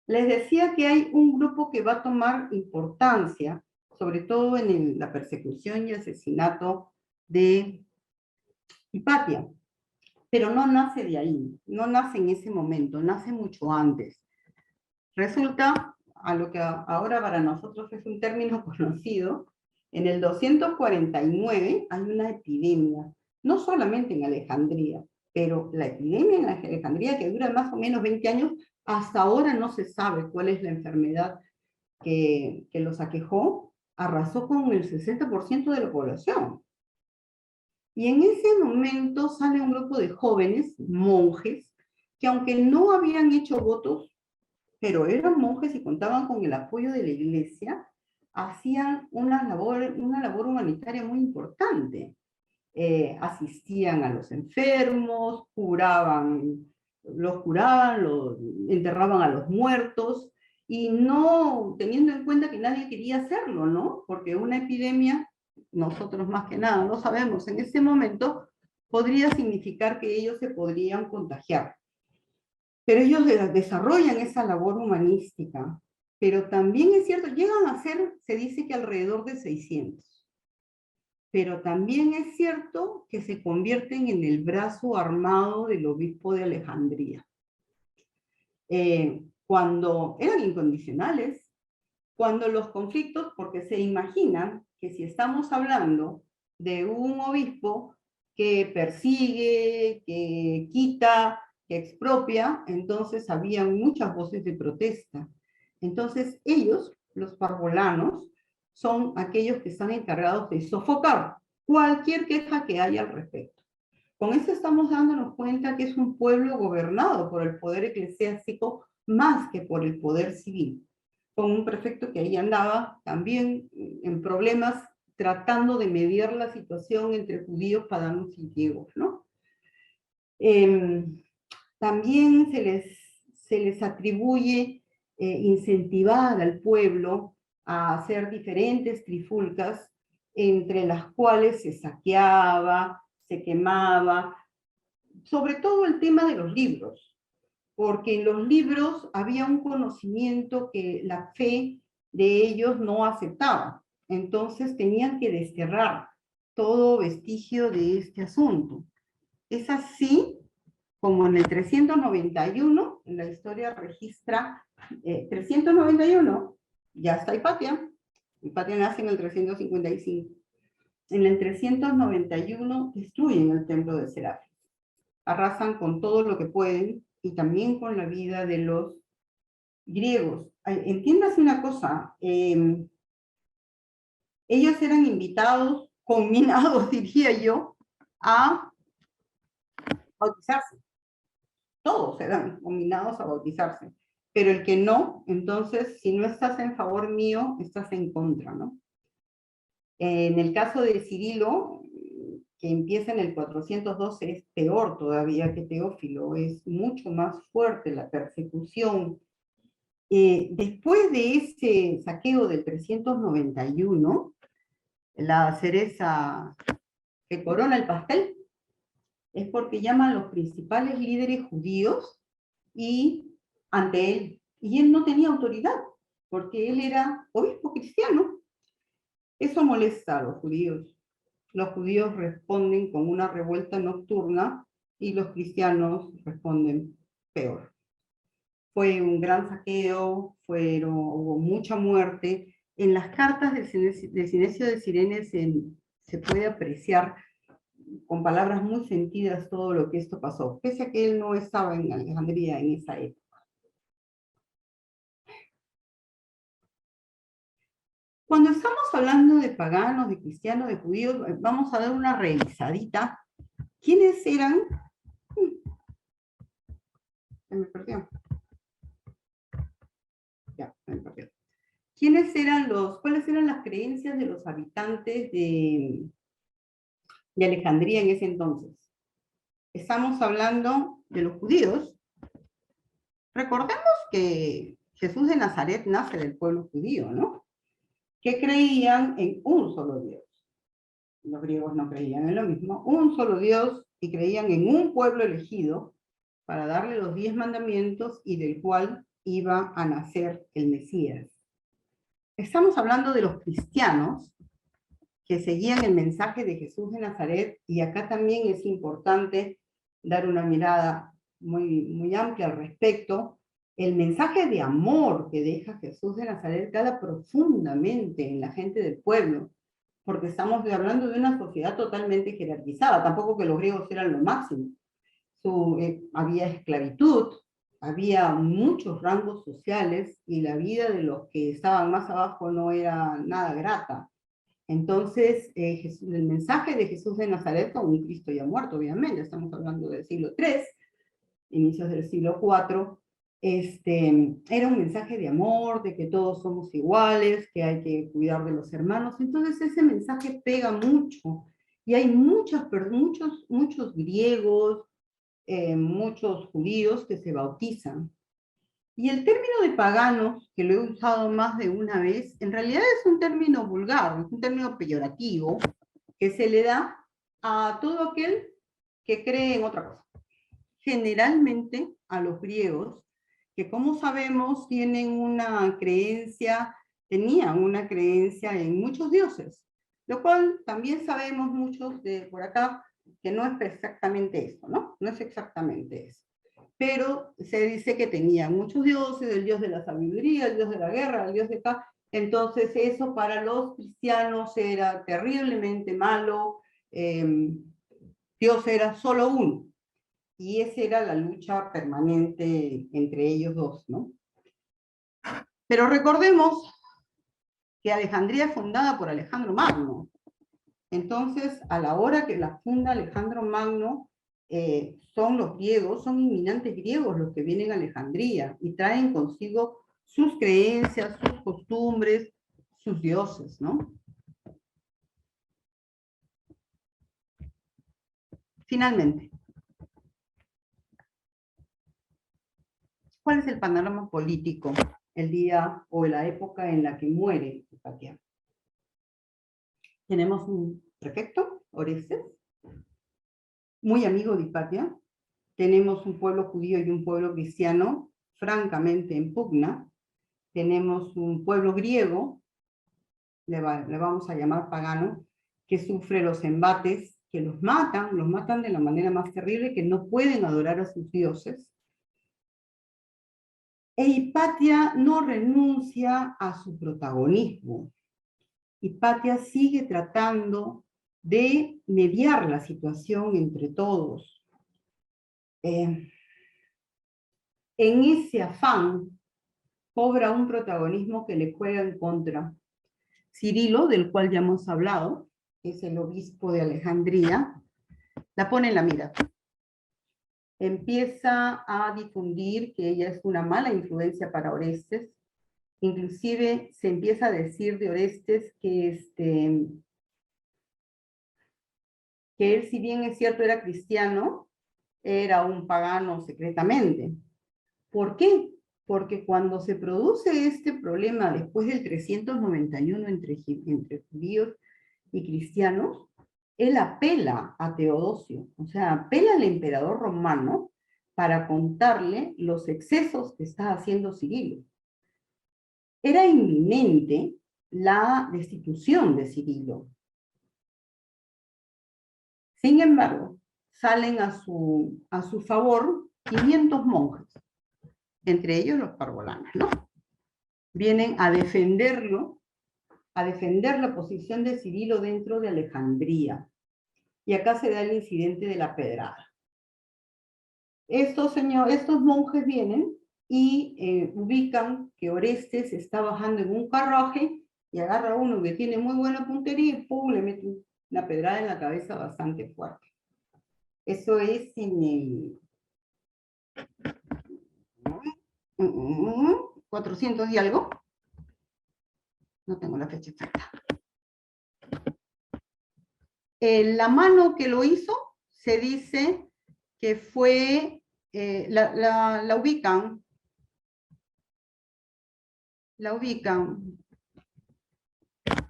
Les decía que hay un grupo que va a tomar importancia, sobre todo en la persecución y asesinato de Hipatia, pero no nace de ahí, no nace en ese momento, nace mucho antes. Resulta, a lo que ahora para nosotros es un término conocido, en el 249 hay una epidemia, no solamente en Alejandría, pero la epidemia en Alejandría, que dura más o menos 20 años, hasta ahora no se sabe cuál es la enfermedad que los aquejó, arrasó con el 60% de la población. Y en ese momento sale un grupo de jóvenes, monjes, que aunque no habían hecho votos, pero eran monjes y contaban con el apoyo de la iglesia, hacían una labor humanitaria muy importante. Asistían a los enfermos, los curaban, los enterraban a los muertos, y no teniendo en cuenta que nadie quería hacerlo, ¿no? Porque una epidemia, nosotros más que nada no sabemos en ese momento, podría significar que ellos se podrían contagiar. Pero ellos desarrollan esa labor humanística, pero también es cierto, llegan a ser, se dice que alrededor de 600. Pero también es cierto que se convierten en el brazo armado del obispo de Alejandría. Cuando eran incondicionales, cuando los conflictos, porque se imaginan que si estamos hablando de un obispo que persigue, que quita, que expropia, entonces había muchas voces de protesta. Entonces ellos, los parvulanos, son aquellos que están encargados de sofocar cualquier queja que haya al respecto. Con eso estamos dándonos cuenta que es un pueblo gobernado por el poder eclesiástico más que por el poder civil, con un prefecto que ahí andaba también en problemas tratando de mediar la situación entre judíos, paganos y griegos, ¿no? También se les atribuye incentivar al pueblo a hacer diferentes trifulcas, entre las cuales se saqueaba, se quemaba, sobre todo el tema de los libros, porque en los libros había un conocimiento que la fe de ellos no aceptaba, entonces tenían que desterrar todo vestigio de este asunto. Es así como en el 391, en la historia registra 391, ya está Hipatia nace en el 355. En el 391 destruyen el templo de Serapis, arrasan con todo lo que pueden y también con la vida de los griegos. Entiéndase una cosa, ellos eran invitados, conminados, diría yo, a bautizarse. Todos eran combinados a bautizarse, pero el que no, entonces, si no estás en favor mío, estás en contra, ¿no? En el caso de Cirilo, que empieza en el 412, es peor todavía que Teófilo, es mucho más fuerte la persecución. Después de ese saqueo del 391, la cereza que corona el pastel es porque llaman a los principales líderes judíos y ante él. Y él no tenía autoridad, porque él era obispo cristiano. Eso molesta a los judíos. Los judíos responden con una revuelta nocturna y los cristianos responden peor. Fue un gran saqueo, hubo mucha muerte. En las cartas del Sinesio de Cirene se puede apreciar con palabras muy sentidas todo lo que esto pasó, pese a que él no estaba en Alejandría en esa época. Cuando estamos hablando de paganos, de cristianos, de judíos, vamos a dar una revisadita. ¿Quiénes eran? Se me perdió. Ya, se me perdió. ¿Cuáles eran las creencias de los habitantes de Alejandría en ese entonces? Estamos hablando de los judíos. Recordemos que Jesús de Nazaret nace del pueblo judío, ¿no? Que creían en un solo Dios. Los griegos no creían en lo mismo. Un solo Dios, y creían en un pueblo elegido para darle los 10 mandamientos y del cual iba a nacer el Mesías. Estamos hablando de los cristianos que seguían el mensaje de Jesús de Nazaret, y acá también es importante dar una mirada muy, muy amplia al respecto. El mensaje de amor que deja Jesús de Nazaret cala profundamente en la gente del pueblo, porque estamos hablando de una sociedad totalmente jerarquizada, tampoco que los griegos eran lo máximo. Había esclavitud, había muchos rangos sociales, y la vida de los que estaban más abajo no era nada grata. Entonces, el mensaje de Jesús de Nazaret, con un Cristo ya muerto, obviamente, estamos hablando del siglo III, inicios del siglo IV, era un mensaje de amor, de que todos somos iguales, que hay que cuidar de los hermanos. Entonces ese mensaje pega mucho, y hay muchos griegos, muchos judíos que se bautizan. Y el término de paganos, que lo he usado más de una vez, en realidad es un término vulgar, es un término peyorativo, que se le da a todo aquel que cree en otra cosa. Generalmente a los griegos, que como sabemos tenían una creencia en muchos dioses, lo cual también sabemos muchos de por acá que no es exactamente eso, ¿no? No es exactamente eso. Pero se dice que tenían muchos dioses, el dios de la sabiduría, el dios de la guerra, el dios de acá. Entonces eso para los cristianos era terriblemente malo. Dios era solo uno. Y esa era la lucha permanente entre ellos dos, ¿no? Pero recordemos que Alejandría es fundada por Alejandro Magno. Entonces, a la hora que la funda Alejandro Magno, son los griegos, son inminentes griegos los que vienen a Alejandría y traen consigo sus creencias, sus costumbres, sus dioses, ¿no? Finalmente, ¿cuál es el panorama político el día o la época en la que muere Hipatia? Tenemos un prefecto, Orestes, muy amigo de Hipatia. Tenemos un pueblo judío y un pueblo cristiano francamente en pugna. Tenemos un pueblo griego, le vamos a llamar pagano, que sufre los embates, que los matan de la manera más terrible, que no pueden adorar a sus dioses. E Hipatia no renuncia a su protagonismo. Hipatia sigue tratando de mediar la situación entre todos. En ese afán cobra un protagonismo que le juega en contra. Cirilo, del cual ya hemos hablado, es el obispo de Alejandría, la pone en la mira. Empieza a difundir que ella es una mala influencia para Orestes. Inclusive se empieza a decir de Orestes que él, si bien es cierto era cristiano, era un pagano secretamente. ¿Por qué? Porque cuando se produce este problema después del 391 entre judíos y cristianos, él apela a Teodosio, o sea, apela al emperador romano para contarle los excesos que está haciendo Cirilo. Era inminente la destitución de Cirilo. Sin embargo, salen a su favor 500 monjes, entre ellos los parvulanos, ¿no? Vienen a defenderlo, a defender la posición de Cirilo dentro de Alejandría. Y acá se da el incidente de la pedrada. Estos monjes vienen y ubican que Orestes está bajando en un carruaje y agarra a uno que tiene muy buena puntería y ¡pum!, le mete una pedrada en la cabeza bastante fuerte. Eso es en el 400 y algo. No tengo la fecha exacta. La mano que lo hizo se dice que fue, la ubican.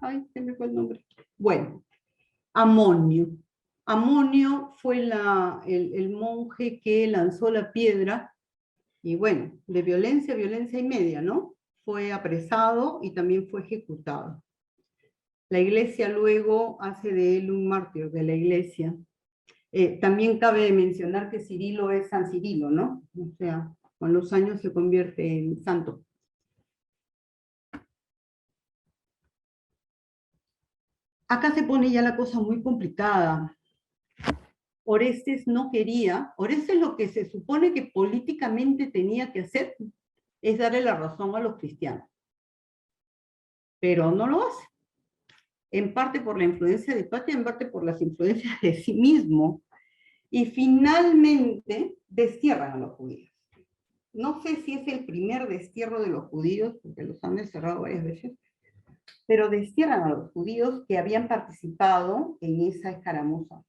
Ay, se me fue el nombre. Bueno, Amonio. Amonio fue el monje que lanzó la piedra, y bueno, de violencia y media, ¿no? Fue apresado y también fue ejecutado. La iglesia luego hace de él un mártir de la iglesia. También cabe mencionar que Cirilo es San Cirilo, ¿no? O sea, con los años se convierte en santo. Acá se pone ya la cosa muy complicada. Orestes no quería, Orestes lo que se supone que políticamente tenía que hacer es darle la razón a los cristianos. Pero no lo hace. En parte por la influencia de Hipatia, en parte por las influencias de sí mismo. Y finalmente destierran a los judíos. No sé si es el primer destierro de los judíos, porque los han desterrado varias veces, pero destierran a los judíos que habían participado en esa escaramuza.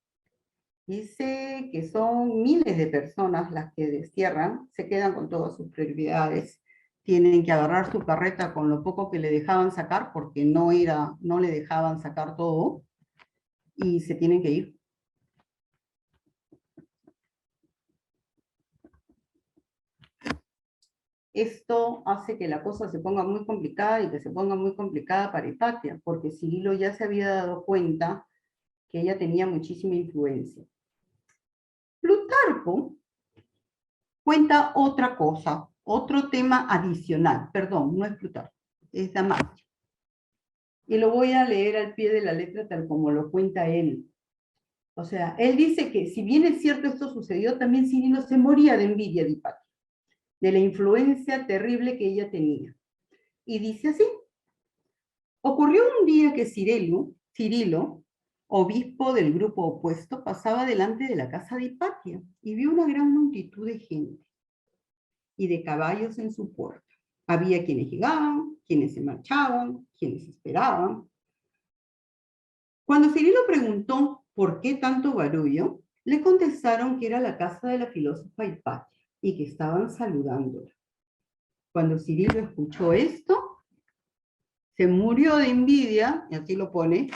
Dice que son miles de personas las que destierran, se quedan con todas sus prioridades, tienen que agarrar su carreta con lo poco que le dejaban sacar, porque no le dejaban sacar todo, y se tienen que ir. Esto hace que la cosa se ponga muy complicada y que se ponga muy complicada para Hipatia, porque Cirilo ya se había dado cuenta que ella tenía muchísima influencia. Plutarco cuenta otra cosa, otro tema adicional, perdón, no es Plutarco, es Damasio. Y lo voy a leer al pie de la letra tal como lo cuenta él. O sea, él dice que si bien es cierto esto sucedió, también Cirilo se moría de envidia de Hipatia, de la influencia terrible que ella tenía. Y dice así: ocurrió un día que Cirilo, obispo del grupo opuesto, pasaba delante de la casa de Hipatia y vio una gran multitud de gente y de caballos en su puerta. Había quienes llegaban, quienes se marchaban, quienes esperaban. Cuando Cirilo preguntó por qué tanto barullo, le contestaron que era la casa de la filósofa Hipatia y que estaban saludándola. Cuando Cirilo escuchó esto, se murió de envidia, y así lo pone,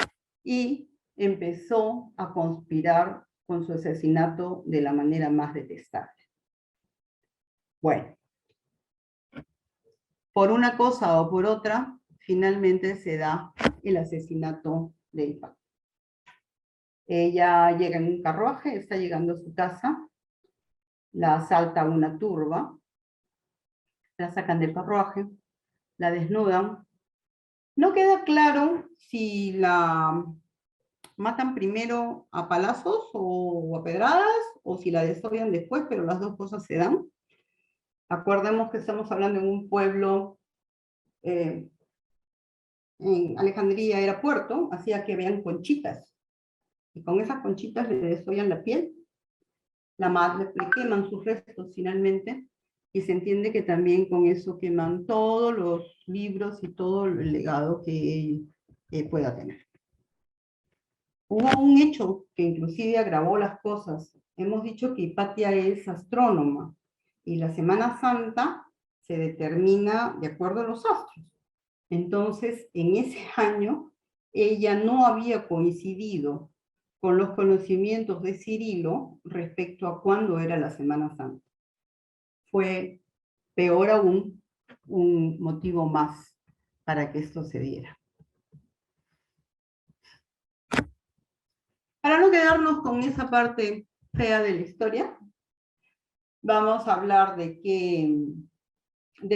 y empezó a conspirar con su asesinato de la manera más detestable. Bueno, por una cosa o por otra, finalmente se da el asesinato de Hipatia. Ella llega en un carruaje, está llegando a su casa, la asalta una turba, la sacan del carruaje, la desnudan. No queda claro si la matan primero a palazos o a pedradas, o si la desollan después, pero las dos cosas se dan. Acordemos que estamos hablando de un pueblo, en Alejandría era puerto, hacía que vean conchitas, y con esas conchitas le desollan la piel, le queman sus restos finalmente, y se entiende que también con eso queman todos los libros y todo el legado que pueda tener. Hubo un hecho que inclusive agravó las cosas. Hemos dicho que Hipatia es astrónoma, y la Semana Santa se determina de acuerdo a los astros. Entonces, en ese año, ella no había coincidido con los conocimientos de Cirilo respecto a cuándo era la Semana Santa. Fue, peor aún, un motivo más para que esto se diera. Para no quedarnos con esa parte fea de la historia, vamos a hablar de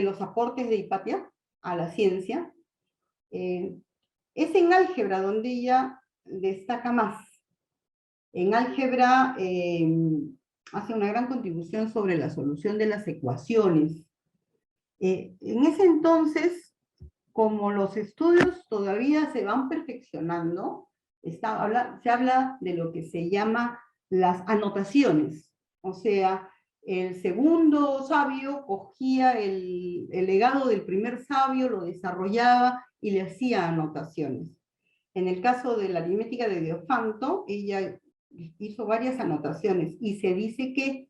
los aportes de Hipatia a la ciencia. Es en álgebra donde ella destaca más. En álgebra hace una gran contribución sobre la solución de las ecuaciones. En ese entonces, como los estudios todavía se van perfeccionando, se habla de lo que se llama las anotaciones. O sea, el segundo sabio cogía el legado del primer sabio, lo desarrollaba y le hacía anotaciones. En el caso de la aritmética de Diofanto, ella hizo varias anotaciones y se dice que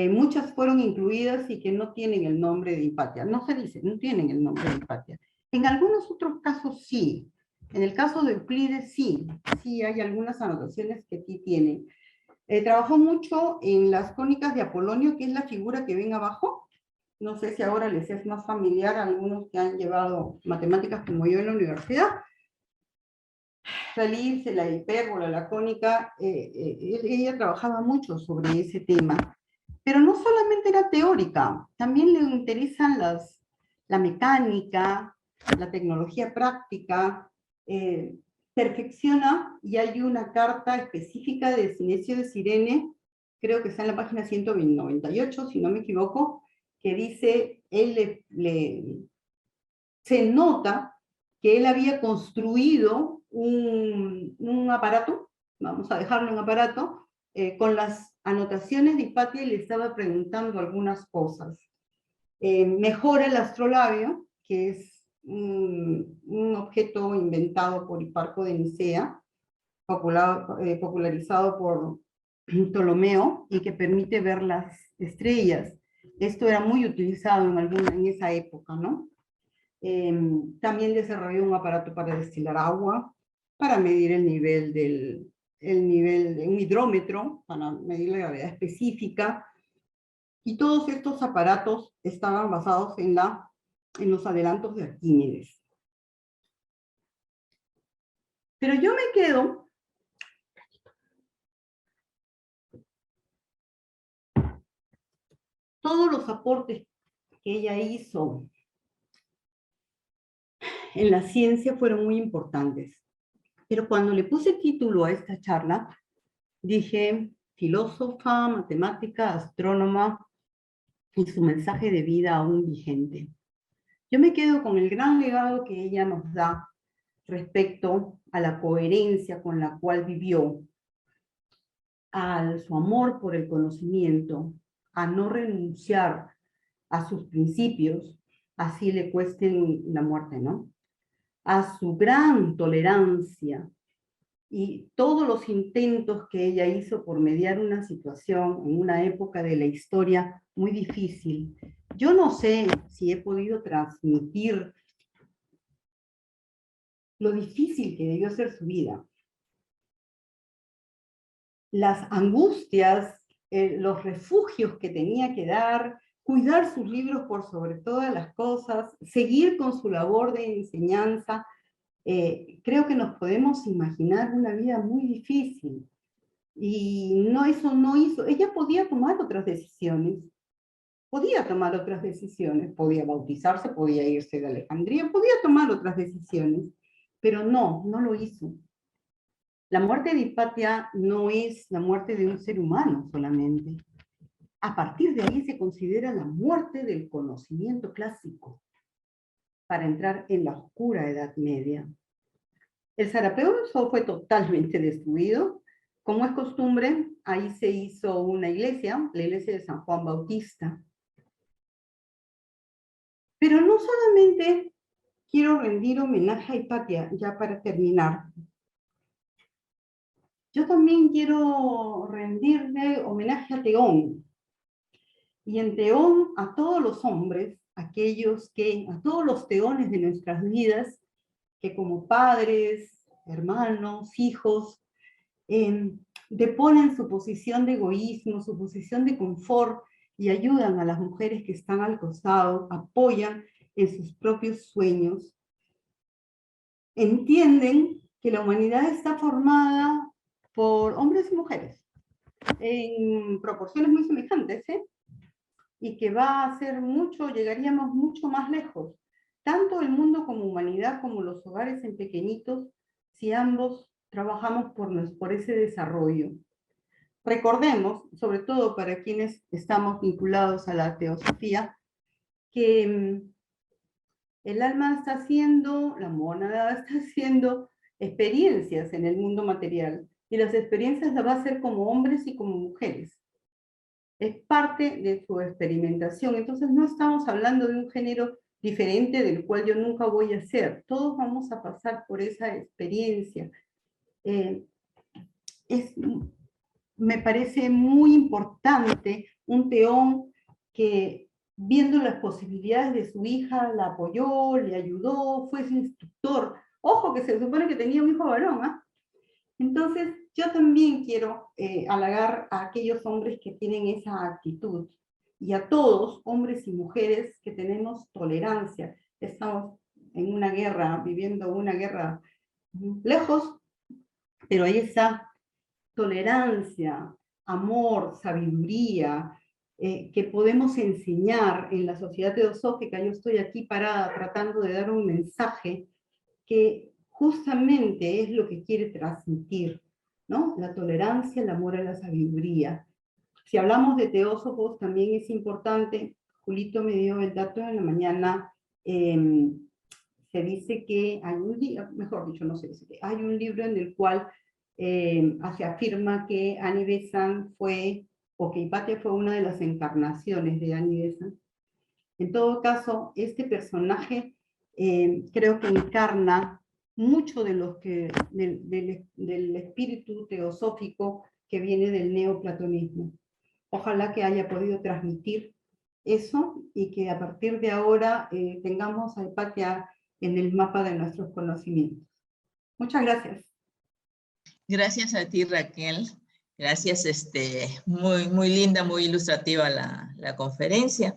muchas fueron incluidas y que no tienen el nombre de Hipatia. No se dice, no tienen el nombre de Hipatia. En algunos otros casos sí. En el caso de Euclides sí hay algunas anotaciones que sí tienen. Trabajó mucho en las cónicas de Apolonio, que es la figura que ven abajo. No sé si ahora les es más familiar a algunos que han llevado matemáticas como yo en la universidad. La elipse, la hipérbola, la cónica, ella trabajaba mucho sobre ese tema. Pero no solamente era teórica, también le interesan la mecánica, la tecnología práctica, perfecciona, y hay una carta específica de Sinesio de Cirene, creo que está en la página 198, si no me equivoco, que dice, se nota que él había construido un aparato, vamos a dejarlo en aparato, con las anotaciones de Hipatia, y le estaba preguntando algunas cosas. Mejora el astrolabio, que es un objeto inventado por Hiparco de Nicea, popularizado por Ptolomeo, y que permite ver las estrellas. Esto era muy utilizado en esa época, ¿no? También desarrolló un aparato para destilar agua, para medir el nivel de un hidrómetro, para medir la gravedad específica, y todos estos aparatos estaban basados en los adelantos de Arquímedes. Pero yo me quedo todos los aportes que ella hizo en la ciencia fueron muy importantes. Pero cuando le puse título a esta charla, dije, filósofa, matemática, astrónoma, y su mensaje de vida aún vigente. Yo me quedo con el gran legado que ella nos da respecto a la coherencia con la cual vivió, a su amor por el conocimiento, a no renunciar a sus principios, así le cuesten la muerte, ¿no? A su gran tolerancia y todos los intentos que ella hizo por mediar una situación en una época de la historia muy difícil. Yo no sé si he podido transmitir lo difícil que debió ser su vida. Las angustias, los refugios que tenía que dar, cuidar sus libros por sobre todas las cosas, seguir con su labor de enseñanza. Creo que nos podemos imaginar una vida muy difícil. Y eso no hizo. Ella podía tomar otras decisiones. Podía bautizarse, podía irse de Alejandría, podía tomar otras decisiones, pero no lo hizo. La muerte de Hipatia no es la muerte de un ser humano solamente. A partir de ahí se considera la muerte del conocimiento clásico, para entrar en la oscura Edad Media. El Sarapeo fue totalmente destruido. Como es costumbre, ahí se hizo una iglesia, la iglesia de San Juan Bautista. Pero no solamente quiero rendir homenaje a Hipatia, ya para terminar. Yo también quiero rendirle homenaje a Teón. Y en Teón a todos los hombres, a todos los teones de nuestras vidas, que como padres, hermanos, hijos, deponen su posición de egoísmo, su posición de confort, y ayudan a las mujeres que están al costado, apoyan en sus propios sueños. Entienden que la humanidad está formada por hombres y mujeres, en proporciones muy semejantes, y que va a hacer mucho, llegaríamos mucho más lejos. Tanto el mundo como humanidad, como los hogares en pequeñitos, si ambos trabajamos por ese desarrollo. Recordemos, sobre todo para quienes estamos vinculados a la teosofía, que el alma está haciendo, la mónada está haciendo experiencias en el mundo material, y las experiencias las va a hacer como hombres y como mujeres. Es parte de su experimentación, entonces no estamos hablando de un género diferente del cual yo nunca voy a ser. Todos vamos a pasar por esa experiencia. Me parece muy importante un peón que, viendo las posibilidades de su hija, la apoyó, le ayudó, fue su instructor. Ojo, que se supone que tenía un hijo varón, ¿ah? Entonces, yo también quiero halagar a aquellos hombres que tienen esa actitud, y a todos, hombres y mujeres, que tenemos tolerancia. Estamos en una guerra, viviendo una guerra lejos, pero ahí está tolerancia, amor, sabiduría, que podemos enseñar en la sociedad teosófica. Yo estoy aquí parada tratando de dar un mensaje que justamente es lo que quiere transmitir, ¿no? La tolerancia, el amor a la sabiduría. Si hablamos de teósofos, también es importante, Julito me dio el dato en la mañana, se dice que hay un libro, mejor dicho, no se dice que hay un libro en el cual se afirma que Annie Besant fue, o que Hipatia fue una de las encarnaciones de Annie Besant. En todo caso, este personaje creo que encarna mucho de los que, del espíritu teosófico que viene del neoplatonismo. Ojalá que haya podido transmitir eso y que a partir de ahora tengamos a Hipatia en el mapa de nuestros conocimientos. Muchas gracias. Gracias a ti, Raquel. Gracias, muy linda, muy ilustrativa la conferencia.